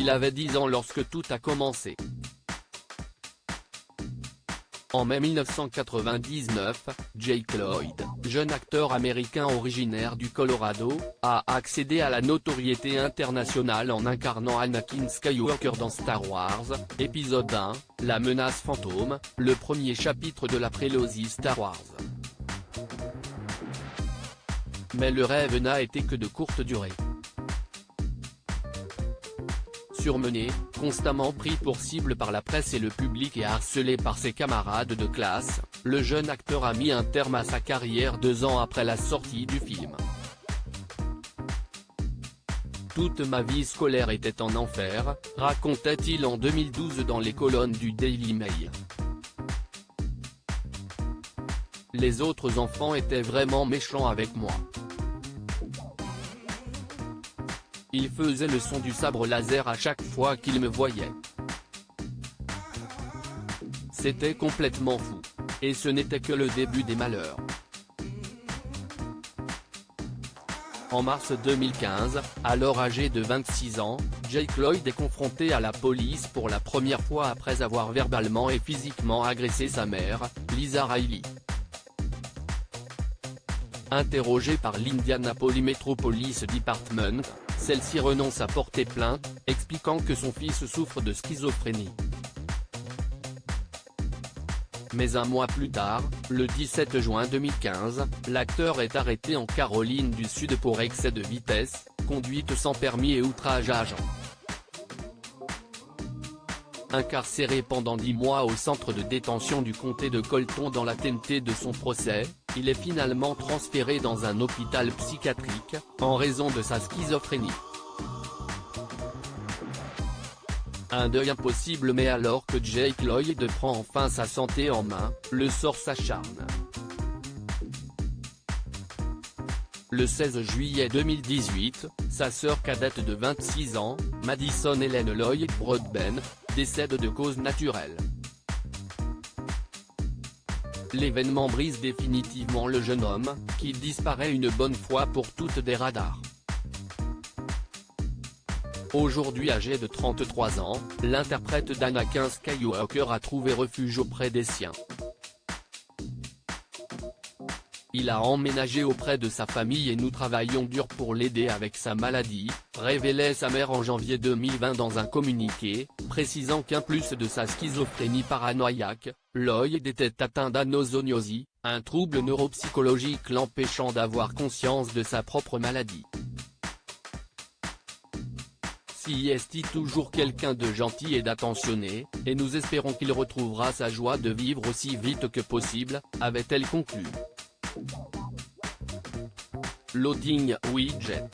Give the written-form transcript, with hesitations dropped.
Il avait 10 ans lorsque tout a commencé. En mai 1999, Jake Lloyd, jeune acteur américain originaire du Colorado, a accédé à la notoriété internationale en incarnant Anakin Skywalker dans Star Wars, épisode 1, La menace fantôme, le premier chapitre de la prélogie Star Wars. Mais le rêve n'a été que de courte durée. Surmené, constamment pris pour cible par la presse et le public et harcelé par ses camarades de classe, le jeune acteur a mis un terme à sa carrière 2 ans après la sortie du film. Toute ma vie scolaire était en enfer, racontait-il en 2012 dans les colonnes du Daily Mail. Les autres enfants étaient vraiment méchants avec moi. Il faisait le son du sabre laser à chaque fois qu'il me voyait. C'était complètement fou. Et ce n'était que le début des malheurs. En mars 2015, alors âgé de 26 ans, Jake Lloyd est confronté à la police pour la première fois après avoir verbalement et physiquement agressé sa mère, Lisa Riley. Interrogé par l'Indianapolis Metropolice Department, celle-ci renonce à porter plainte, expliquant que son fils souffre de schizophrénie. Mais un mois plus tard, le 17 juin 2015, l'acteur est arrêté en Caroline du Sud pour excès de vitesse, conduite sans permis et outrage à agent. Incarcéré pendant 10 mois au centre de détention du comté de Colton dans l'attente de son procès, il est finalement transféré dans un hôpital psychiatrique, en raison de sa schizophrénie. Un deuil impossible, mais alors que Jake Lloyd prend enfin sa santé en main, le sort s'acharne. Le 16 juillet 2018, sa sœur cadette de 26 ans, Madison Helen Lloyd Broadbent, décède de cause naturelle. L'événement brise définitivement le jeune homme, qui disparaît une bonne fois pour toutes des radars. Aujourd'hui âgé de 33 ans, l'interprète d'Anakin Skywalker a trouvé refuge auprès des siens. Il a emménagé auprès de sa famille et nous travaillons dur pour l'aider avec sa maladie, révélait sa mère en janvier 2020 dans un communiqué, précisant qu'en plus de sa schizophrénie paranoïaque, Lloyd était atteint d'anosognosie, un trouble neuropsychologique l'empêchant d'avoir conscience de sa propre maladie. Si est toujours quelqu'un de gentil et d'attentionné, et nous espérons qu'il retrouvera sa joie de vivre aussi vite que possible, avait-elle conclu. Loading widget.